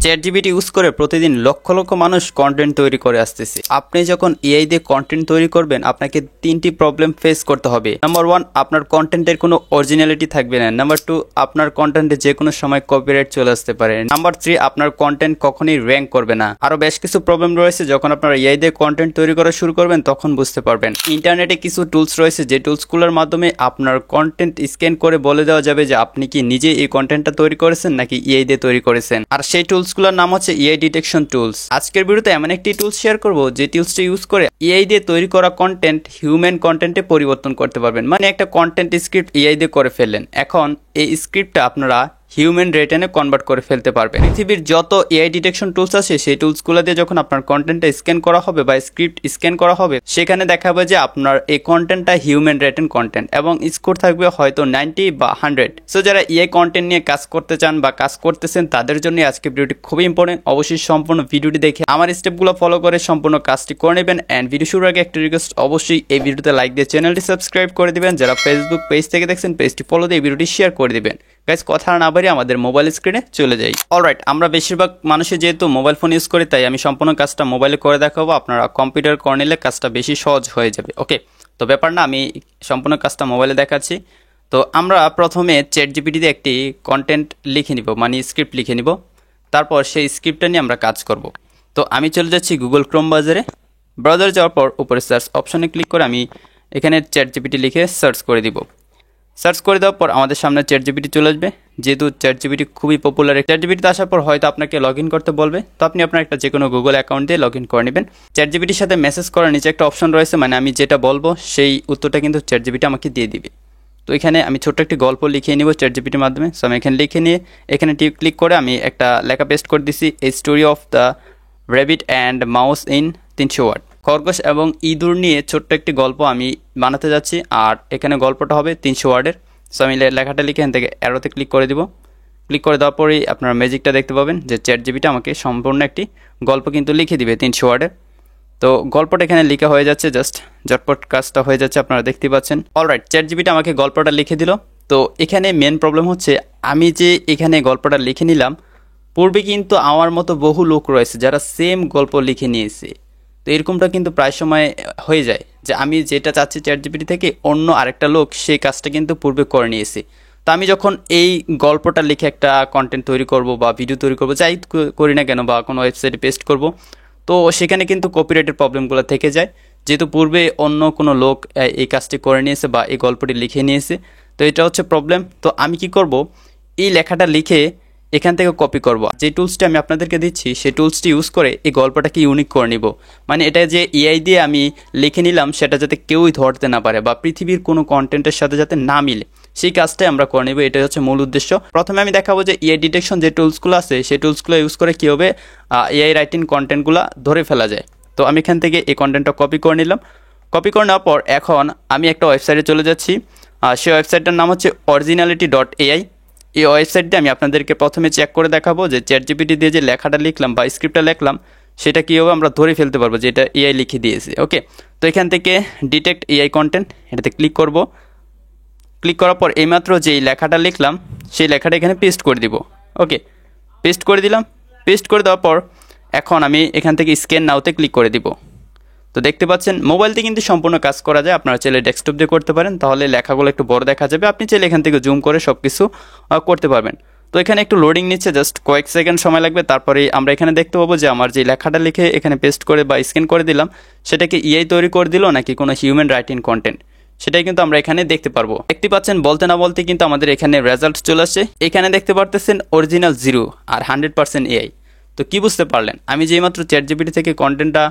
ChatGPT use করে প্রতিদিন লক্ষ লক্ষ মানুষ কন্টেন্ট তৈরি করে আসতেছে। আপনি যখন এআই দিয়ে কন্টেন্ট তৈরি করবেন আপনাকে তিনটি প্রবলেম ফেস করতে হবে। নাম্বার 1, আপনার কন্টেন্টের কোনো অরিজিনালিটি থাকবে না। নাম্বার 2, আপনার কন্টেন্টে যে কোনো সময় কপিরাইট চলে আসতে পারে। নাম্বার 3, আপনার কন্টেন্ট কখনোই র্যাঙ্ক করবে না। আরো বেশ কিছু প্রবলেম রয়েছে। যখন আপনারা এআই দিয়ে কন্টেন্ট তৈরি করা শুরু করবেন তখন বুঝতে পারবেন। ইন্টারনেটে কিছু টুলস রয়েছে যে টুলসগুলোর মাধ্যমে আপনার কন্টেন্ট স্ক্যান করে বলে দেওয়া যাবে যে আপনি কি নিজে এই কন্টেন্টটা তৈরি করেছেন নাকি এআই দিয়ে তৈরি করেছেন। আর সেই টুলসগুলোর নাম হচ্ছে এআই ডিটেকশন টুলস। আজকের ভিডিওতে এমন একটি টুলস শেয়ার করব যে টুলসটি ইউজ করে এআই দিয়ে তৈরি করা কন্টেন্ট হিউম্যান কন্টেন্টে পরিবর্তন করতে পারবেন। মানে একটা কন্টেন্ট স্ক্রিপ্ট এআই দিয়ে করে ফেললেন, এখন এই স্ক্রিপ্টটা আপনারা হিউম্যান রেটেনে কনভার্ট করে ফেলতে পারবেন। পৃথিবীর যত এআই ডিটেকশন টুলস আছে সেই টুলসগুলো দিয়ে যখন আপনার কন্টেন্টটা স্ক্যান করা হবে বা স্ক্রিপ্ট স্ক্যান করা হবে সেখানে দেখাবে যে আপনার এই কন্টেন্টটা হিউম্যান রেটেন কন্টেন্ট এবং স্কোর থাকবে হয়তো 90 বা 100। সো যারা এআই কন্টেন্ট নিয়ে কাজ করতে চান বা কাজ করতেছেন তাদের জন্য আজকে ভিডিওটি খুবই ইম্পর্টেন্ট। অবশ্যই সম্পূর্ণ ভিডিওটি দেখে আমার স্টেপগুলো ফলো করে সম্পূর্ণ কাজটি করে নেবেন। অ্যান্ড ভিডিও শুরুর আগে একটা রিকোয়েস্ট, অবশ্যই এই ভিডিওতে লাইক দিয়ে চ্যানেলটি সাবস্ক্রাইব করে দিবেন। যারা ফেসবুক পেজ থেকে দেখছেন পেজটি ফলো দিয়ে এই ভিডিওটি শেয়ার করে দিবেন। গাইস, কথা না বাড়িয়ে আমাদের মোবাইল স্ক্রিনে চলে যাই। অলরাইট, আমরা বেশিরভাগ মানুষই যেহেতু মোবাইল ফোন ইউজ করি তাই আমি সম্পূর্ণ কাজটা মোবাইলে করে দেখাবো। আপনারা কম্পিউটার করে নিলে কাজটা বেশি সহজ হয়ে যাবে। ওকে, তো ব্যাপার না, আমি সম্পূর্ণ কাজটা মোবাইলে দেখাচ্ছি। তো আমরা প্রথমে চ্যাটজিপিটিতে একটি কন্টেন্ট লিখে নিব, মানে স্ক্রিপ্ট লিখে নিব। তারপর সেই স্ক্রিপ্টটা নিয়ে আমরা কাজ করব। তো আমি চলে যাচ্ছি গুগল ক্রোম ব্রাউজারে যাওয়ার পর উপরে সার্চ অপশনে ক্লিক করে আমি এখানে চ্যাটজিপিটি লিখে সার্চ করে দিব। সার্চ করে দেওয়ার পর আমাদের সামনে চ্যাটজিপিটি চলে আসবে। যেহেতু চ্যাটজিপিটি খুবই পপুলার, চ্যাটজিপিটিতে আসার পর হয়তো আপনাকে লগ ইন করতে বলবে। তো আপনি আপনার একটা যে কোনো গুগল অ্যাকাউন্ট দিয়ে লগ ইন করে নেবেন। চ্যাটজিপিটির সাথে মেসেজ করার নিচে একটা অপশন রয়েছে, মানে আমি যেটা বলবো সেই উত্তরটা কিন্তু চ্যাটজিপিটি আমাকে দিয়ে দিবে। তো এখানে আমি ছোট্ট একটি গল্প লিখিয়ে নিব চ্যাটজিপিটির মাধ্যমে। সো আমি এখানে লিখে নিয়ে এখানে ক্লিক করে আমি একটা লেখা পেস্ট করে দিছি, a story of the rabbit and mouse in 300 word. খরগোশ এবং ইঁদুর নিয়ে ছোট্ট একটি গল্প আমি বানাতে যাচ্ছি, আর এখানে গল্পটা হবে 300 ওয়ার্ডের। সো আমি লেখাটা লিখে এখান থেকে অ্যারোতে ক্লিক করে দিব। ক্লিক করে দেওয়ার পরেই আপনারা ম্যাজিকটা দেখতে পাবেন যে চ্যাটজিপিটি আমাকে সম্পূর্ণ একটি গল্প কিন্তু লিখে দিবে 300 ওয়ার্ডের। তো গল্পটা এখানে লেখা হয়ে যাচ্ছে, জাস্ট ঝটপট কাজটা হয়ে যাচ্ছে, আপনারা দেখতে পাচ্ছেন। অলরাইট, চ্যাটজিপিটি আমাকে গল্পটা লিখে দিল। তো এখানে মেন প্রবলেম হচ্ছে আমি যে এখানে গল্পটা লিখে নিলাম, পূর্বে কিন্তু আমার মতো বহু লোক রয়েছে যারা সেম গল্প লিখে নিয়েছে। তো এরকমটা কিন্তু প্রায় সময় হয়ে যায় যে আমি যেটা চাচ্ছি চ্যাটজিপিটি থেকে অন্য আরেকটা লোক সেই কাজটা কিন্তু পূর্বে করে নিয়েছে। তো আমি যখন এই গল্পটা লিখে একটা কন্টেন্ট তৈরি করব বা ভিডিও তৈরি করব, যাই করি না কেন, বা কোনো ওয়েবসাইটে পেস্ট করব, তো সেখানে কিন্তু কপিরাইটের প্রবলেমগুলো থেকে যায়। যেহেতু পূর্বে অন্য কোনো লোক এই কাজটি করে নিয়েছে বা এই গল্পটি লিখে নিয়েছে, তো এটা হচ্ছে প্রবলেম। তো আমি কি করব, এই লেখাটা লিখে এখান থেকে কপি করব। যে টুলসটি আমি আপনাদেরকে দিচ্ছি সেই টুলসটি ইউজ করে এই গল্পটাকে ইউনিক করে নিব। মানে এটা যে এআই দিয়ে আমি লিখে নিলাম সেটা যাতে কেউই ধরতে না পারে বা পৃথিবীর কোনো কন্টেন্টের সাথে যাতে না মিলে, সেই কাজটাই আমরা করে নেব। এটা হচ্ছে মূল উদ্দেশ্য। প্রথমে আমি দেখাবো যে এআই ডিটেকশন যে টুলসগুলো আছে সেই টুলসগুলো ইউজ করে কীভাবে এআই রাইটিং কন্টেন্টগুলো ধরে ফেলা যায়। তো আমি এখান থেকে এই কন্টেন্টটা কপি করে নিলাম। কপি করে নেওয়ার পর এখন আমি একটা ওয়েবসাইটে চলে যাচ্ছি। সেই ওয়েবসাইটটার নাম হচ্ছে originality.ai। এই ওয়েবসাইটে আমি আপনাদেরকে প্রথমে চেক করে দেখাবো যে চ্যাটজিপিটি দিয়ে যে লেখাটা লিখলাম বা স্ক্রিপ্টটা লিখলাম সেটা কীভাবে আমরা ধরে ফেলতে পারবো যে এটা এআই লিখে দিয়েছে। ওকে, তো এখান থেকে ডিটেক্ট এআই কন্টেন্ট এটাতে ক্লিক করব। ক্লিক করার পর এইমাত্র যেই লেখাটা লিখলাম সেই লেখাটা এখানে পেস্ট করে দিব। ওকে, পেস্ট করে দিলাম। পেস্ট করে দেওয়ার পর এখন আমি এখান থেকে স্ক্যান নাওতে ক্লিক করে দিব। তো দেখতে পাচ্ছেন মোবাইল দিয়ে কিন্তু সম্পূর্ণ কাজ করা যায়। আপনারা চাইলে ডেস্কটপ দিয়ে করতে পারেন, তাহলে লেখাগুলো একটু বড় দেখা যাবে। আপনি চাইলে এখান থেকে জুম করে সব কিছু করতে পারবেন। তো এখানে একটু লোডিং নিচ্ছে, জাস্ট কয়েক সেকেন্ড সময় লাগবে। তারপরে আমরা এখানে দেখতে পাবো যে আমার যে লেখাটা লিখে এখানে পেস্ট করে বা স্ক্যান করে দিলাম সেটাকে এআই তৈরি করে দিল নাকি কোনো হিউম্যান রাইটিং কন্টেন্ট, সেটাই কিন্তু আমরা এখানে দেখতে পারবো। দেখতে পাচ্ছেন বলতে না বলতে কিন্তু আমাদের এখানে রেজাল্ট চলে আসছে। এখানে দেখতে পারতেছেন অরিজিনাল 0 আর 100% এআই। তো কি বুঝতে পারলেন, আমি যেইমাত্র চ্যাটজিপিটি থেকে কন্টেন্টটা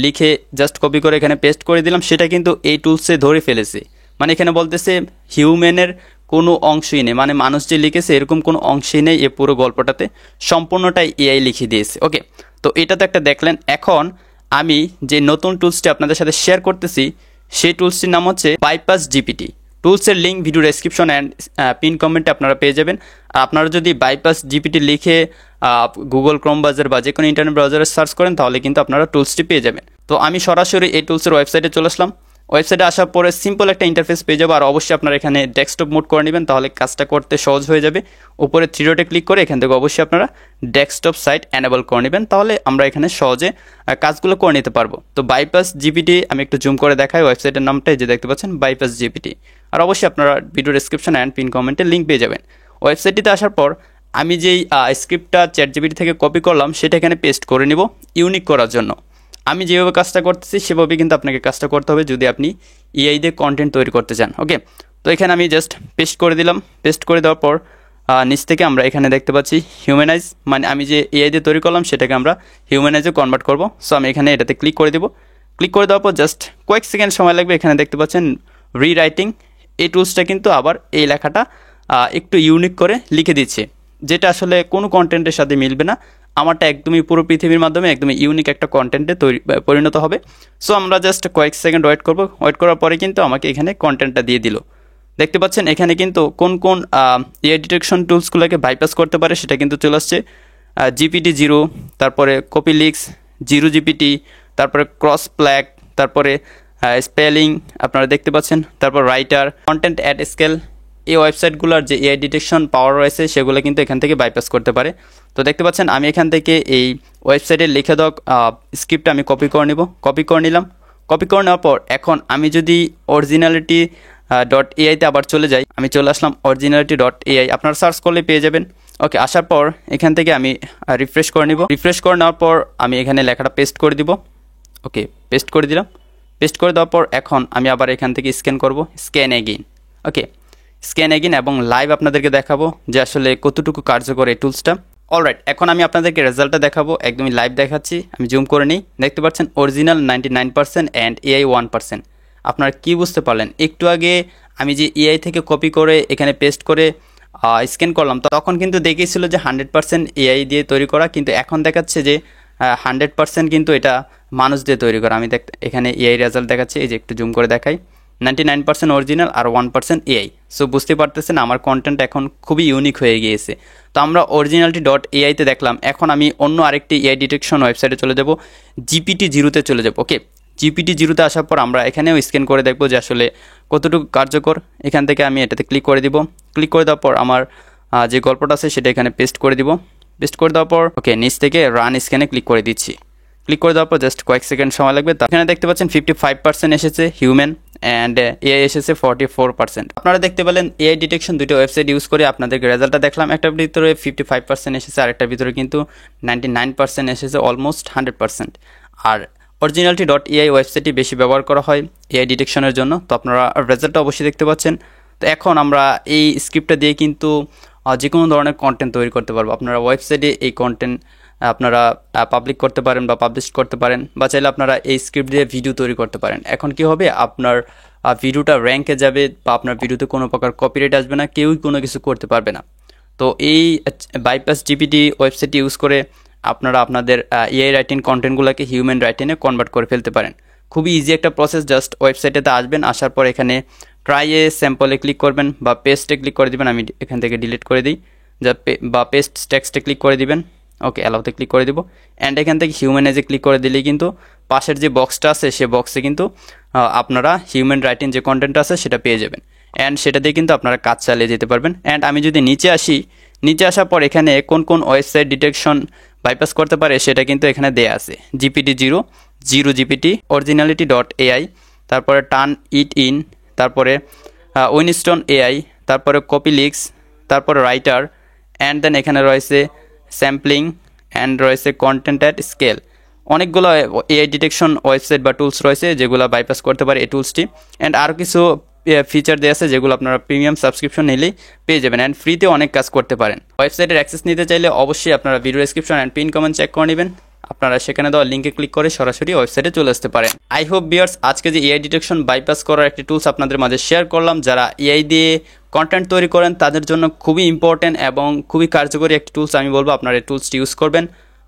লিখে জাস্ট কপি করে এখানে পেস্ট করে দিলাম সেটা কিন্তু এই টুলসে ধরে ফেলেছে। মানে এখানে বলতেছে হিউম্যানের কোনো অংশই নেই, মানে মানুষ যে লিখেছে এরকম কোনো অংশই নেই এই পুরো গল্পটাতে, সম্পূর্ণটাই এআই লিখে দিয়েছে। ওকে, তো এটা তো একটা দেখলেন। এখন আমি যে নতুন টুলসটি আপনাদের সাথে শেয়ার করতেছি সেই টুলসটির নাম হচ্ছে বাইপাস জিপিটি। টুলসের link video description and pin কমেন্টে আপনারা পেয়ে যাবেন। আর আপনারা যদি বাইপাস জিপিটি লিখে গুগল ক্রোম ব্রাউজার বা যে কোনো ইন্টারনেট ব্রাউজারে সার্চ করেন তাহলে কিন্তু আপনারা টুলসটি পেয়ে যাবেন। তো আমি সরাসরি এই টুলসের ওয়েবসাইটে চলে আসলাম। ওয়েবসাইটে আসার পরে সিম্পল একটা ইন্টারফেস পেয়ে যাবো। আর অবশ্যই আপনারা এখানে ডেস্কটপ মোড করে নেবেন, তাহলে কাজটা করতে সহজ হয়ে যাবে। উপরে থ্রি ডটে ক্লিক করে এখান থেকে অবশ্যই আপনারা ডেস্কটপ সাইট এনেবল করে নেবেন, তাহলে আমরা এখানে সহজে কাজগুলো করে নিতে পারবো। তো বাইপাস জিপিটি আমি একটু জুম করে দেখাই, ওয়েবসাইটের নামটা যে দেখতে পাচ্ছেন বাইপাস জিপিটি। আর অবশ্যই আপনারা ভিডিও ডেসক্রিপশন অ্যান্ড পিন কমেন্টে লিঙ্ক পেয়ে যাবেন। ওয়েবসাইটটিতে আসার পর আমি যেই স্ক্রিপ্টটা চ্যাট জিপিটি থেকে কপি করলাম সেটা এখানে পেস্ট করে নিব ইউনিক করার জন্য। আমি যেভাবে কাজটা করতেছি সেভাবেই কিন্তু আপনাকে কাজটা করতে হবে যদি আপনি এআই দিয়ে কন্টেন্ট তৈরি করতে চান। ওকে, তো এখানে আমি জাস্ট পেস্ট করে দিলাম। পেস্ট করে দেওয়ার পর নিচ থেকে আমরা এখানে দেখতে পাচ্ছি হিউম্যানাইজ, মানে আমি যে এআই দিয়ে তৈরি করলাম সেটাকে আমরা হিউম্যানাইজে কনভার্ট করব। সো আমি এখানে এটাতে ক্লিক করে দেবো। ক্লিক করে দেওয়ার পর জাস্ট কয়েক সেকেন্ড সময় লাগবে। এখানে দেখতে পাচ্ছেন রিরাইটিং, এই টুলসটা কিন্তু আবার এই লেখাটা একটু ইউনিক করে লিখে দিচ্ছে, যেটা আসলে কোনো কন্টেন্টের সাথে মিলবে না। আমারটা একদমই পুরো পৃথিবীর মাধ্যমে একদমই ইউনিক একটা কন্টেন্টে পরিণত হবে। সো আমরা জাস্ট কয়েক সেকেন্ড ওয়েট করব। ওয়েট করার পরে কিন্তু আমাকে এখানে কন্টেন্টটা দিয়ে দিল। দেখতে পাচ্ছেন এখানে কিন্তু কোন কোন এআই ডিটেকশন টুলসগুলোকে বাইপাস করতে পারে সেটা কিন্তু চলে আসছে। জিপিটি জিরো, তারপরে কপিলিক্স, জিরো জিপিটি, তারপরে ক্রস প্ল্যাগ, তারপরে স্পেলিং আপনারা দেখতে পাচ্ছেন, তারপর রাইটার, কন্টেন্ট অ্যাট স্কেল। এই ওয়েবসাইটগুলোর যে এআই ডিটেকশন পাওয়ার রয়েছে সেগুলো কিন্তু এখান থেকে বাইপাস করতে পারে। তো দেখতে পাচ্ছেন আমি এখান থেকে এই ওয়েবসাইটের লিখে দেওয়া স্ক্রিপ্টটা আমি কপি করে নিব। কপি করে নিলাম। কপি করে নেওয়ার পর এখন আমি যদি অরিজিনালিটি .ai-তে আবার চলে যাই, আমি চলে আসলাম অরিজিনালিটি .ai, আপনারা সার্চ করলে পেয়ে যাবেন। ওকে, আসার পর এখান থেকে আমি রিফ্রেশ করে নিব। রিফ্রেশ করে নেওয়ার পর আমি এখানে লেখাটা পেস্ট করে দিব। ওকে, পেস্ট করে দিলাম। পেস্ট করে দেওয়ার পর এখন আমি আবার এখান থেকে স্ক্যান করব, স্ক্যান এগেইন। ওকে, স্ক্যান এগেইন এবং লাইভ আপনাদেরকে দেখাবো যে আসলে কতটুকু কার্যকর এই টুলসটা। অলরাইট, এখন আমি আপনাদেরকে রেজাল্টটা দেখাবো, একদমই লাইভ দেখাচ্ছি। আমি জুম করে নিই, দেখতে পাচ্ছেন অরিজিনাল 99% অ্যান্ড এআই 1%। আপনারা কি বুঝতে পারলেন? একটু আগে আমি যে এআই থেকে কপি করে এখানে পেস্ট করে স্ক্যান করলাম তখন কিন্তু দেখিয়েছিল যে 100% এআই দিয়ে তৈরি করা, কিন্তু এখন দেখাচ্ছে যে 100% কিন্তু এটা মানুষ দিয়ে তৈরি করা। আমি এখানে এআই রেজাল্ট দেখাচ্ছি, এই যে একটু জুম করে দেখাই, 99% অরিজিনাল আর 1% এআই। সো বুঝতে পারতেছেন আমার কন্টেন্ট এখন খুবই ইউনিক হয়ে গিয়েছে। তো আমরা অরিজিনালিটি .ai-তে দেখলাম, এখন আমি অন্য আরেকটি এআই ডিটেকশন ওয়েবসাইটে চলে যাব, জিপিটি জিরোতে চলে যাব। ওকে, জিপিটি জিরোতে আসার পর আমরা এখানেও স্ক্যান করে দেখবো যে আসলে কতটুকু কার্যকর। এখান থেকে আমি এটাতে ক্লিক করে দিব। ক্লিক করে দেওয়ার পর আমার যে গল্পটা আছে সেটা এখানে পেস্ট করে দিব। পেস্ট করে দেওয়ার পর ওকে, নিচ থেকে রান স্ক্যানে ক্লিক করে দিচ্ছি। ক্লিক করে দেওয়ার পর জাস্ট কয়েক সেকেন্ড সময় লাগবে। এখানে দেখতে পাচ্ছেন 55% এসেছে হিউম্যান অ্যান্ড এআই এসেছে 44%। আপনারা দেখতে পেলেন এআই ডিটেকশন দুটো ওয়েবসাইট ইউজ করে আপনাদেরকে রেজাল্টটা দেখলাম। একটার ভিতরে 55% এসেছে, আরেকটার ভিতরে কিন্তু 99% এসেছে, অলমোস্ট 100%। আর অরিজিনালিটি .ai ওয়েবসাইটটি বেশি ব্যবহার করা হয় এআই ডিটেকশনের জন্য। তো আপনারা রেজাল্টটা অবশ্যই দেখতে পাচ্ছেন। তো এখন আমরা এই স্ক্রিপ্টটা দিয়ে কিন্তু যে কোনো ধরনের কন্টেন্ট তৈরি করতে পারবো। আপনারা ওয়েবসাইটে এই কন্টেন্ট আপনারা পাবলিক করতে পারেন বা পাবলিশ করতে পারেন, বা চাইলে আপনারা এই স্ক্রিপ্ট দিয়ে ভিডিও তৈরি করতে পারেন। এখন কি হবে, আপনার ভিডিওটা র্যাঙ্কে যাবে বা আপনার ভিডিওতে কোনো প্রকার কপিরাইট আসবে না, কেউই কোনো কিছু করতে পারবে না। তো এই বাইপাস জিপিটি ওয়েবসাইট ইউজ করে আপনারা আপনাদের এআই রাইটিং কন্টেন্টগুলোকে হিউম্যান রাইটিংয়ে কনভার্ট করে ফেলতে পারেন। খুবই ইজি একটা প্রসেস। জাস্ট ওয়েবসাইটেতে আসবেন, আসার পর এখানে ট্রাই এ স্যাম্পলে ক্লিক করবেন বা পেস্টে ক্লিক করে দিবেন। আমি এখান থেকে ডিলিট করে দিই, বা পেস্ট টেক্সটে ক্লিক করে দিবেন। ওকে, অ্যালাউতে ক্লিক করে দিব অ্যান্ড এখান থেকে হিউম্যানাইজে ক্লিক করে দিলেই কিন্তু পাশের যে বক্সটা আছে সে বক্সে কিন্তু আপনারা হিউম্যান রাইটিং যে কন্টেন্টটা আছে সেটা পেয়ে যাবেন অ্যান্ড সেটা দিয়ে কিন্তু আপনারা কাজ চালিয়ে যেতে পারবেন। অ্যান্ড আমি যদি নিচে আসি, নিচে আসার পর এখানে কোন কোন ওয়েবসাইট ডিটেকশন বাইপাস করতে পারে সেটা কিন্তু এখানে দেয়া আছে। GPT zero, zero GPT, originality .ai, তারপরে টার্ন ইট ইন, তারপরে উইনস্টোন এআই, তারপরে কপিলিক্স, তারপরে রাইটার, অ্যান্ড দেন এখানে রয়েছে স্যাম্পলিং অ্যান্ড রয়েছে কন্টেন্ট অ্যাট স্কেল। অনেকগুলো এআই ডিটেকশন ওয়েবসাইট বা টুলস রয়েছে যেগুলো বাইপাস করতে পারে এই টুলসটি। অ্যান্ড আরও কিছু ফিচার দেওয়া আছে যেগুলো আপনারা প্রিমিয়াম সাবস্ক্রিপশন নিলেই পেয়ে যাবেন অ্যান্ড ফ্রিতে অনেক কাজ করতে পারেন। ওয়েবসাইটের অ্যাক্সেস নিতে চাইলে অবশ্যই আপনারা video description and pin comment check করে নেবেন। আপনারা সেখানে দেওয়া লিঙ্কে ক্লিক করে সরাসরি ওয়েবসাইটে চলে আসতে পারেন। আই হোপ ভিউয়ার্স, আজকে যে এআই ডিটেকশন বাইপাস করার একটি টুলস আপনাদের মাঝে শেয়ার করলাম, যারা এআই দিয়ে কন্টেন্ট তৈরি করেন তাদের জন্য খুবই ইম্পর্টেন্ট এবং খুবই কার্যকরী একটি টুলস। আমি বলবো আপনারা এই টুলসটি ইউজ করবেন।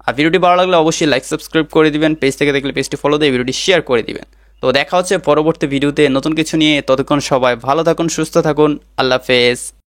আর ভিডিওটি ভালো লাগলে অবশ্যই লাইক সাবস্ক্রাইব করে দিবেন, পেজ থেকে দেখলে পেজটি ফলো দিয়ে ভিডিওটি শেয়ার করে দিবেন। তো দেখা হচ্ছে পরবর্তী ভিডিওতে নতুন কিছু নিয়ে। ততক্ষণ সবাই ভালো থাকুন, সুস্থ থাকুন, আল্লাহ হাফেজ।